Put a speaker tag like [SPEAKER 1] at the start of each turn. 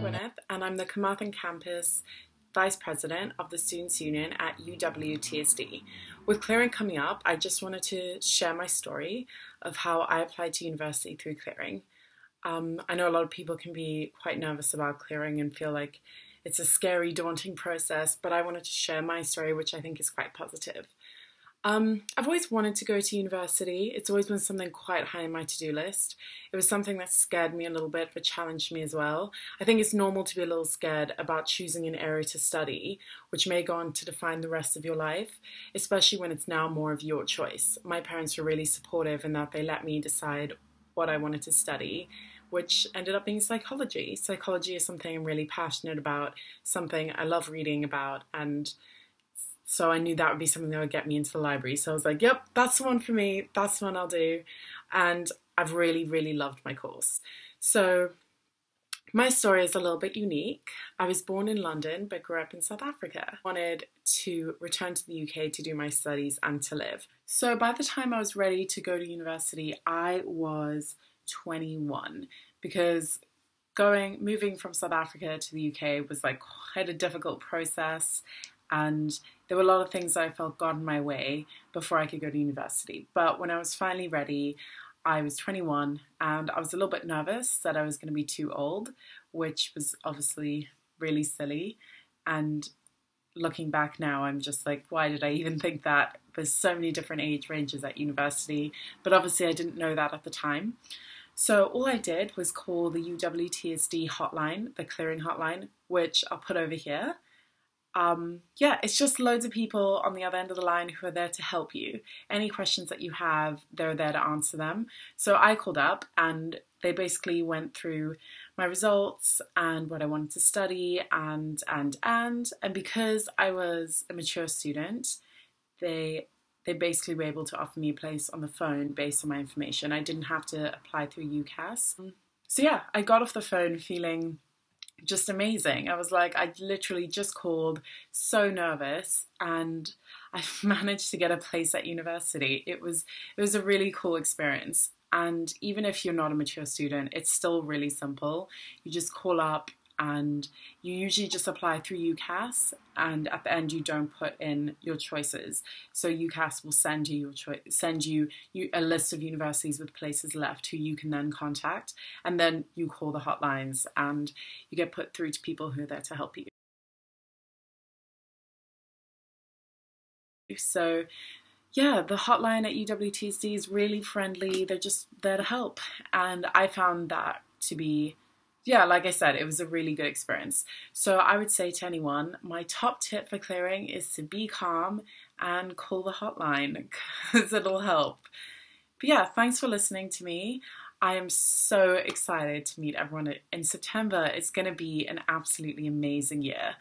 [SPEAKER 1] Gwyneth, and I'm the Carmarthen campus Vice President of the Students' Union at UWTSD. With clearing coming up, I just wanted to share my story of how I applied to university through clearing. I know a lot of people can be quite nervous about clearing and feel like it's a scary, daunting process, but I wanted to share my story, which I think is quite positive. I've always wanted to go to university. It's always been something quite high on my to-do list. It was something that scared me a little bit, but challenged me as well. I think it's normal to be a little scared about choosing an area to study, which may go on to define the rest of your life, especially when it's now more of your choice. My parents were really supportive in that they let me decide what I wanted to study, which ended up being psychology. Psychology is something I'm really passionate about, something I love reading about, and so I knew that would be something that would get me into the library. So I was like, yep, that's the one for me. That's the one I'll do. And I've really, really loved my course. So my story is a little bit unique. I was born in London, but grew up in South Africa. I wanted to return to the UK to do my studies and to live. So by the time I was ready to go to university, I was 21, because moving from South Africa to the UK was like quite a difficult process. And there were a lot of things that I felt got in my way before I could go to university. But when I was finally ready, I was 21 and I was a little bit nervous that I was going to be too old, which was obviously really silly. And looking back now, I'm just like, why did I even think that? There's so many different age ranges at university, but obviously I didn't know that at the time. So all I did was call the UWTSD hotline, the clearing hotline, which I'll put over here. Yeah, it's just loads of people on the other end of the line who are there to help you. Any questions that you have, they're there to answer them. So I called up and they basically went through my results and what I wanted to study and because I was a mature student, they basically were able to offer me a place on the phone based on my information. I didn't have to apply through UCAS. So yeah, I got off the phone feeling just amazing. I was like, I literally just called, so nervous, and I managed to get a place at university. It was a really cool experience. And even if you're not a mature student, it's still really simple. You just call up and you usually just apply through UCAS, and at the end you don't put in your choices. So UCAS will send you a list of universities with places left who you can then contact, and then you call the hotlines and you get put through to people who are there to help you. So yeah, the hotline at UWTSD is really friendly. They're just there to help, and I found that to be, yeah, like I said, it was a really good experience. So I would say to anyone, my top tip for clearing is to be calm and call the hotline, because it'll help. But yeah, thanks for listening to me. I am so excited to meet everyone in September. It's going to be an absolutely amazing year.